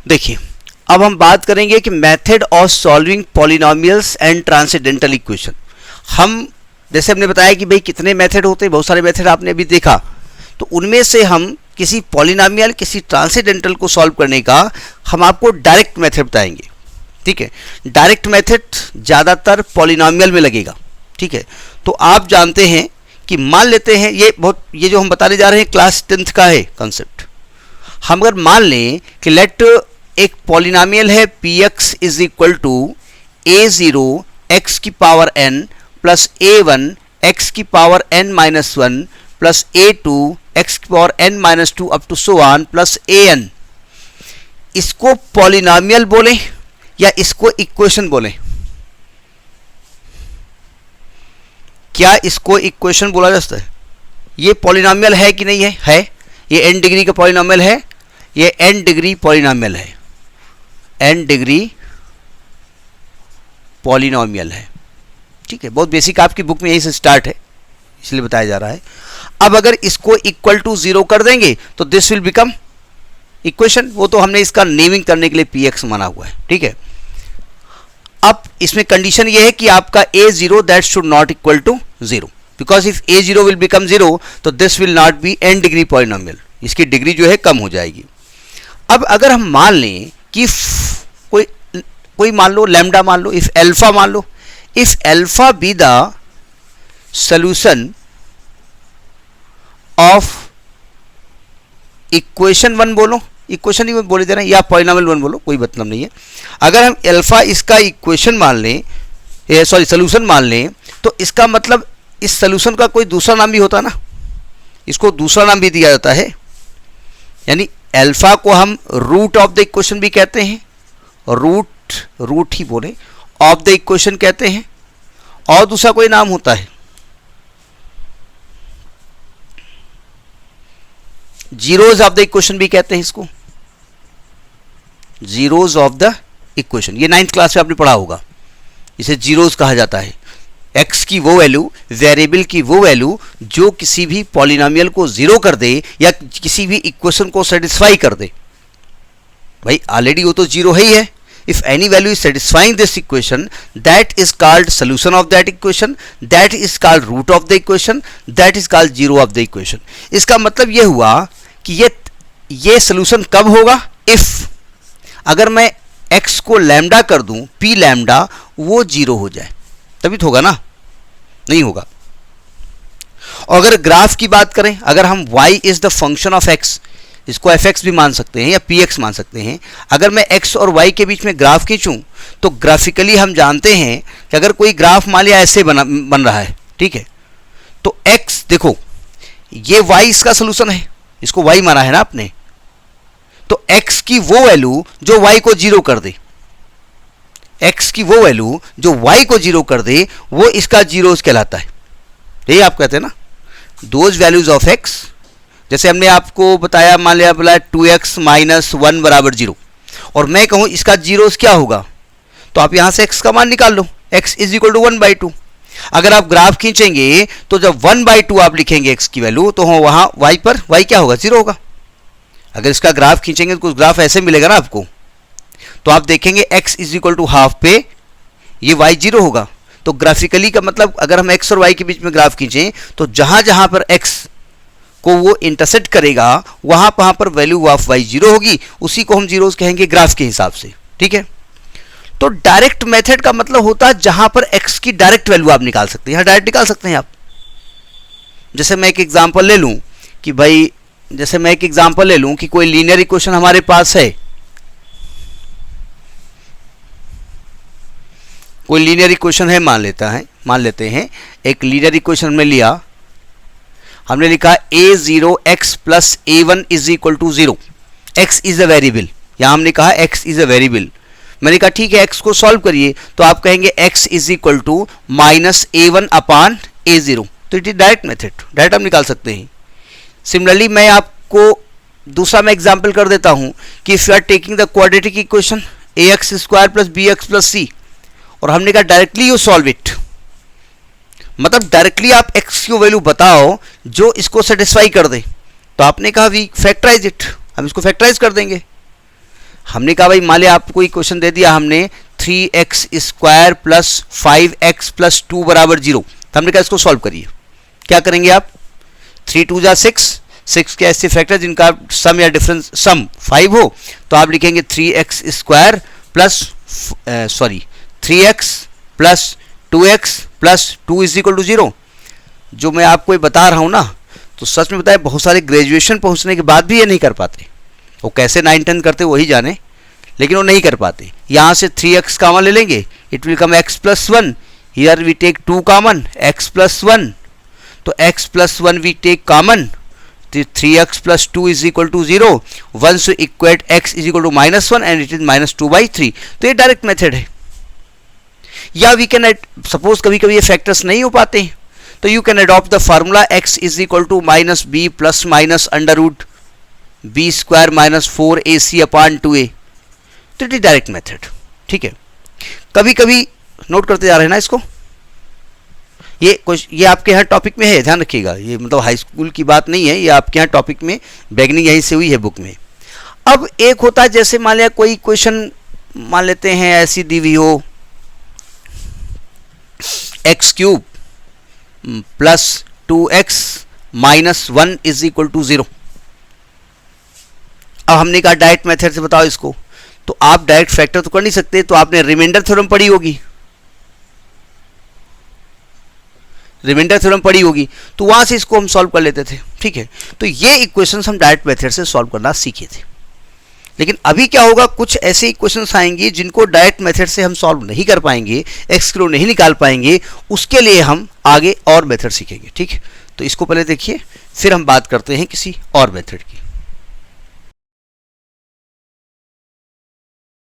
देखिए, अब हम बात करेंगे कि method of solving polynomials and transcendental equation. हम जैसे हमने बताया कि भाई कितने मेथड होते हैं, बहुत सारे मेथड आपने अभी देखा, तो उनमें से हम किसी पॉलिनोमियल किसी ट्रांसेंडेंटल को सॉल्व करने का हम आपको डायरेक्ट मेथड बताएंगे। ठीक है, डायरेक्ट मेथड ज़्यादातर पॉलिनोमियल में लगेगा। ठीक है, तो आप जानते हैं कि मान लेते हैं ये जो हम बताने जा रहे हैं क्लास 10th का है कॉन्सेप्ट। हम अगर मान लें कि लेट एक पॉलिनोमियल है px is equal to a0 x की power n plus a1 x की power n minus 1 plus a2 x की power n minus 2 up to so on plus an। इसको पॉलिनोमियल बोलें या इसको इक्वेशन बोलें? क्या इसको इक्वेशन बोला जा सकता है? ये पॉलिनोमियल है कि नहीं है? है। ये n डिग्री का पॉलिनोमियल है, ये n डिग्री पॉलिनोमियल है, n डिग्री पॉलिनोमियल है। ठीक है, बहुत बेसिक आपकी बुक में यही से स्टार्ट है, इसलिए बताया जा रहा है। अब अगर इसको इक्वल टू 0 कर देंगे तो दिस विल बिकम इक्वेशन। वो तो हमने इसका नेमिंग करने के लिए px माना हुआ है। ठीक है, अब इसमें कंडीशन ये है कि आपका a0 that should not equal to 0, because if a0 will become 0 तो this will not be n degree polynomial, इसकी डिग्री जो है कम हो जाएगी। अब अगर हम मान लें कि कोई मान लो लैम्डा मान लो, इफ अल्फा मान लो, if alpha be the solution of equation 1 बोलो, इक्वेशन ही बोले दे रहे हैं, या पॉलिनोमियल 1 बोलो, कोई मतलब नहीं है। अगर हम अल्फा इसका इक्वेशन मान लें, सॉरी सॉल्यूशन मान लें, तो इसका मतलब इस सॉल्यूशन का कोई दूसरा नाम भी होता है ना, इसको दूसरा नाम भी दिया जाता है। यानी अल्फा को हम रूट ऑफ द इक्वेशन भी कहते हैं, रूट ही बोले ऑफ द इक्वेशन कहते हैं, और दूसरा कोई नाम होता है, जीरोज ऑफ द इक्वेशन भी कहते हैं इसको, जीरोज ऑफ द इक्वेशन। ये 9th क्लास में आपने पढ़ा होगा, इसे जीरोज कहा जाता है। x की वो वैल्यू, वेरिएबल की वो वैल्यू जो किसी भी पॉलिनोमियल को जीरो कर दे या किसी भी इक्वेशन को सेटिस्फाई कर दे। भाई ऑलरेडी वो तो जीरो है ही है। If any value is satisfying this equation that is called solution of that equation, that is called root of the equation, that is called zero of the equation. इसका मतलब ये हुआ कि ये सोल्यूशन कब होगा? इफ अगर मैं x को लैम्डा कर दूं, p लैम्डा, वो जीरो हो जाए, तभी तो होगा ना, नहीं होगा। और अगर ग्राफ की बात करें, अगर हम y is the function of x, इसको fx भी मान सकते हैं या px मान सकते हैं, अगर मैं x और y के बीच में ग्राफ खींचूं तो ग्राफिकली हम जानते हैं कि अगर कोई ग्राफ मान लिया ऐसे बन रहा है, ठीक है, तो x देखो, ये y इसका सोल्यूशन है, इसको y माना है ना आपने, तो x की वो वैल्यू जो y को जीरो कर दे, x की वो वैल्यू जो y को जीरो कर दे, वो इसका जीरोस कहलाता है। यही आप कहते हैं ना, दोज वैल्यूज ऑफ x। जैसे हमने आपको बताया, मान लिया बोला 2x माइनस 1 बराबर 0, और मैं कहूं इसका जीरोस क्या होगा, तो आप यहां से x का मान निकाल लो, x इज इक्वल टू 1/2। अगर आप ग्राफ खींचेंगे तो जब 1/2 आप लिखेंगे x की वैल्यू, तो वहां y पर y क्या होगा? 0 होगा। अगर इसका ग्राफ खींचेंगे तो कुछ ग्राफ ऐसे मिलेगा ना आपको, तो आप देखेंगे x is equal to half पे ये y 0 होगा। तो ग्राफिकली का मतलब अगर हम x और y के बीच में ग्राफ खींचें तो जहां जहां पर x को वो इंटरसेक्ट करेगा वहां पर वैल्यू ऑफ y 0 होगी, उसी को हम जीरोस कहेंगे ग्राफ के हिसाब से। ठीक है, तो डायरेक्ट मेथड का मतलब होता है जहां पर x की डायरेक्ट वैल्यू आप निकाल सकते हैं, यहां डायरेक्ट निकाल सकते हैं आप। जैसे मैं एक एग्जांपल ले लूं कि भाई, जैसे मैं एक एग्जांपल ले लूं कि कोई लीनियर इक्वेशन हमारे पास है, कोई लीनियर इक्वेशन है, मान लेते हैं एक लीनियर इक्वेशन में लिया, हमने लिखा a0 x plus a1 is equal to 0, x is a variable, यहां हमने कहा x इज अ वेरिएबल। मैंने कहा ठीक है, x को सॉल्व करिए, तो आप कहेंगे x is equal to minus a1 upon a0, तो it is direct method, direct हम निकाल सकते हैं। सिमिलरली मैं आपको दूसरा मैं एग्जांपल कर देता हूं कि if you are taking the quadratic equation ax square plus bx plus c, और हमने कहा डायरेक्टली यू सॉल्व इट, मतलब डायरेक्टली आप x की वैल्यू बताओ जो इसको सेटिस्फाई कर दे, तो आपने कहा वी फैक्टराइज इट, हम इसको फैक्टराइज कर देंगे। हमने कहा भाई मान लिया आपको क्वेश्चन दे दिया हमने 3x square plus 5x plus 2 बराबर 0, तो हमने कहा इसको सॉल्व करिए। क्या करेंगे आप, 3 2 जा 6 के ऐसे फैक्टर जिनका सम या डिफरेंस सम 5 हो, तो आप लिखेंगे 3x square plus 3x plus 2x plus 2 is equal to 0। जो मैं आपको ये बता रहा हूँ ना, तो सच में बताए बहुत सारे ग्रेजुएशन पहुँचने के बाद भी ये नहीं कर पाते। वो कैसे 9 10 करते वही जाने, लेकिन वो नहीं कर पाते। यहाँ से 3x कॉमन ले लेंगे, it will come x plus 1, here we take 2 common, x plus 1, तो x plus 1 we take common, 3x plus 2 is equal to 0, once to equate x is equal to -1 and it is -2/3। तो ये direct method है। या we can suppose कभी कभी ये factors नहीं हो पाते, तो you can adopt the formula x is equal to -b plus minus under root b square minus 4ac upon 2a। तो इट इज डायरेक्ट मेथड। ठीक है, कभी कभी नोट करते जा रहे हैं ना इसको, ये आपके यहाँ टॉपिक में है, ध्यान रखिएगा। ये मतलब हाई स्कूल की बात नहीं है, ये आपके यहाँ टॉपिक में बिगिनिंग यहीं से हुई है बुक में। अब एक होता है जैसे मान लिया कोई क्वेश्चन मान लेते हैं ऐसी दी हुई हो, x³ plus 2x minus 1 is equal to 0। अब हमने कहा डायरेक्ट मेथड से बताओ इसको, तो आप डायरेक्ट फैक्टर तो कर नहीं सकते, तो आपने रिमाइंडर थ्योरम पढ़ी होगी, तो वहां से इसको हम सॉल्व कर लेते थे। ठीक है, तो ये इक्वेशंस हम डायरेक्ट मेथड से सॉल्व करना सीखे थे। लेकिन अभी क्या होगा, कुछ ऐसे इक्वेशंस आएंगे जिनको डायरेक्ट मेथड से हम सॉल्व नहीं कर पाएंगे, x³ नहीं निकाल पाएंगे, उसके लिए हम आगे और मेथड सीखेंगे। ठीक है, तो इसको पहले देखिए, फिर हम बात करते हैं किसी और मेथड की।